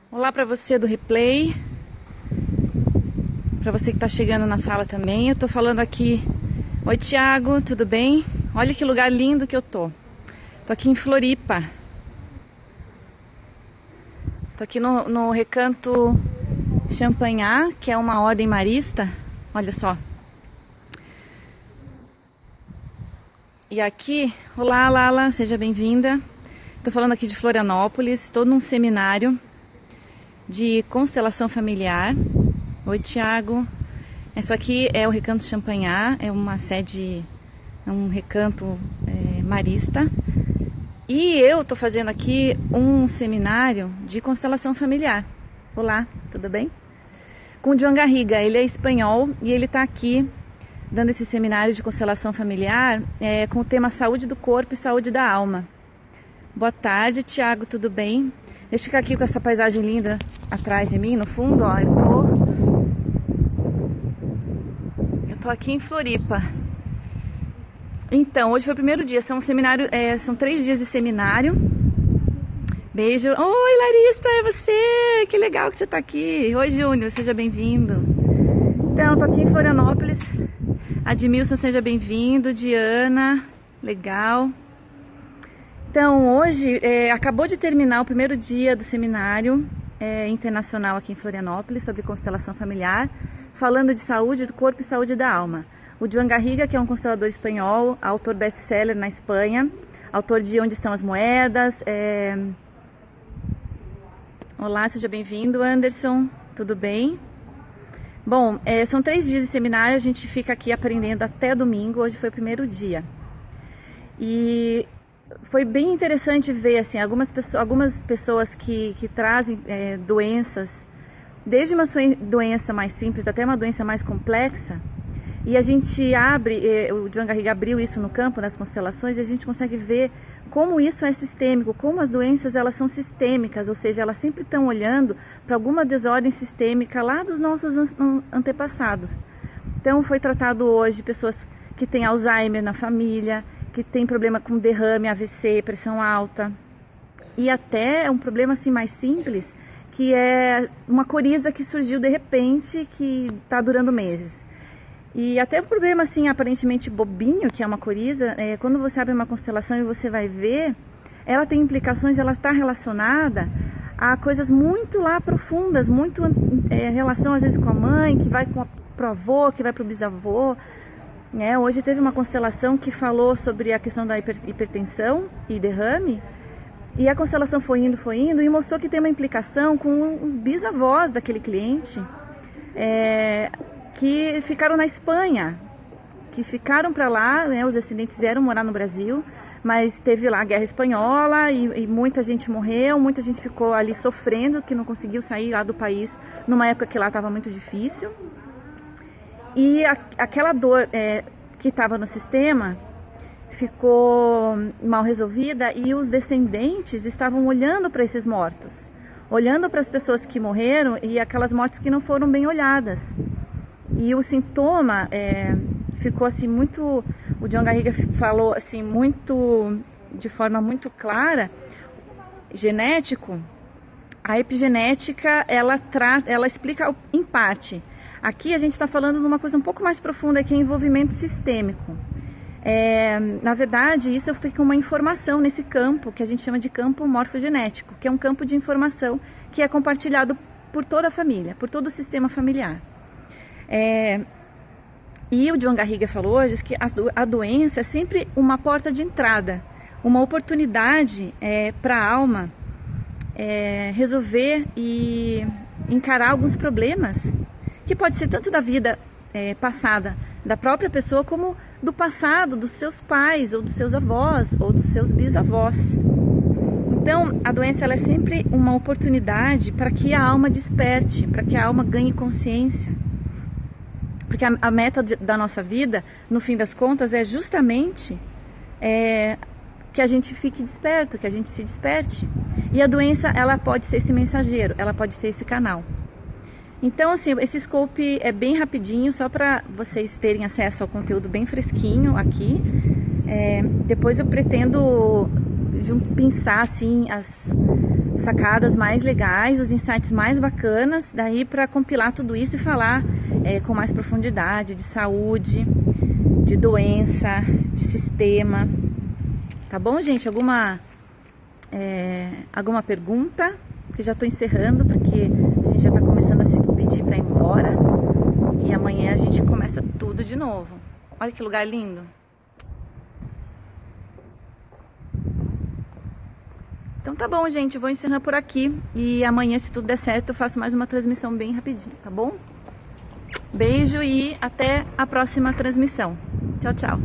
Olá para você do replay, para você que está chegando na sala também. Eu tô falando aqui. Oi, Thiago, tudo bem? Olha que lugar lindo que eu tô. Tô aqui em Floripa. Tô aqui no Recanto Champagnat, que é uma ordem marista. Olha só. E aqui, olá, Lala, seja bem-vinda. Tô falando aqui de Florianópolis, estou num seminário de constelação familiar. Oi, Thiago. Essa aqui é o Recanto Champagnat, é uma sede, é um recanto marista. E eu tô fazendo aqui um seminário de constelação familiar. Olá, tudo bem? Com o Joan Garriga, ele é espanhol e ele tá aqui dando esse seminário de constelação familiar com o tema saúde do corpo e saúde da alma. Boa tarde, Thiago, tudo bem? Deixa eu ficar aqui com essa paisagem linda atrás de mim, no fundo, ó, eu tô aqui em Floripa. Então, hoje foi o primeiro dia, são 3 dias de seminário. Beijo. Oi, Larissa, é você? Que legal que você tá aqui. Oi, Júnior, seja bem-vindo. Então, tô aqui em Florianópolis. Admilson, seja bem-vindo. Diana, legal. Então, hoje acabou de terminar o primeiro dia do seminário internacional aqui em Florianópolis sobre constelação familiar, falando de saúde do corpo e saúde da alma. O Joan Garriga, que é um constelador espanhol, autor best-seller na Espanha, autor de Onde Estão as Moedas. Olá, seja bem-vindo, Anderson, tudo bem? Bom, são 3 dias de seminário, a gente fica aqui aprendendo até domingo, hoje foi o primeiro dia. E foi bem interessante ver assim, algumas pessoas que trazem doenças, desde uma doença mais simples até uma doença mais complexa, e a gente o Joan Garriga abriu isso no campo das constelações, e a gente consegue ver como isso é sistêmico, como as doenças elas são sistêmicas, ou seja, elas sempre estão olhando para alguma desordem sistêmica lá dos nossos antepassados. Então foi tratado hoje pessoas que têm Alzheimer na família, que tem problema com derrame, AVC, pressão alta, e até um problema assim mais simples, que é uma coriza que surgiu de repente, que está durando meses. E até um problema assim aparentemente bobinho, que é uma coriza, quando você abre uma constelação e você vai ver, ela tem implicações, ela está relacionada a coisas muito lá profundas, muito relação às vezes com a mãe, que vai pro avô, que vai pro bisavô. Hoje teve uma constelação que falou sobre a questão da hipertensão e derrame, e a constelação foi indo e mostrou que tem uma implicação com os bisavós daquele cliente, que ficaram na Espanha, que ficaram para lá, os descendentes vieram morar no Brasil, mas teve lá a Guerra Espanhola e muita gente morreu, muita gente ficou ali sofrendo, que não conseguiu sair lá do país numa época que lá estava muito difícil. E aquela dor que estava no sistema ficou mal resolvida, e os descendentes estavam olhando para esses mortos, olhando para as pessoas que morreram e aquelas mortes que não foram bem olhadas. E o sintoma ficou assim muito, o Joan Garriga falou assim de forma muito clara, genético. A epigenética ela explica em parte. Aqui a gente está falando de uma coisa um pouco mais profunda, que é envolvimento sistêmico. Na verdade, isso fica uma informação nesse campo, que a gente chama de campo morfogenético, que é um campo de informação que é compartilhado por toda a família, por todo o sistema familiar. E o Joan Garriga falou hoje que a doença é sempre uma porta de entrada, uma oportunidade para a alma resolver e encarar alguns problemas, que pode ser tanto da vida passada da própria pessoa, como do passado dos seus pais, ou dos seus avós, ou dos seus bisavós. Então, a doença ela é sempre uma oportunidade para que a alma desperte, para que a alma ganhe consciência. Porque a meta da nossa vida, no fim das contas, é justamente que a gente fique desperto, que a gente se desperte. E a doença, ela pode ser esse mensageiro, ela pode ser esse canal. Então, assim, esse scope é bem rapidinho, só para vocês terem acesso ao conteúdo bem fresquinho aqui. Depois eu pretendo pensar assim as sacadas mais legais, os insights mais bacanas, daí para compilar tudo isso e falar com mais profundidade de saúde, de doença, de sistema. Tá bom, gente? Alguma pergunta? Que já tô encerrando porque a gente já tá começando a se despedir para ir embora e amanhã a gente começa tudo de novo. Olha que lugar lindo. Então tá bom, gente, eu vou encerrar por aqui e amanhã, se tudo der certo, eu faço mais uma transmissão bem rapidinho, tá bom? Beijo e até a próxima transmissão. Tchau, tchau.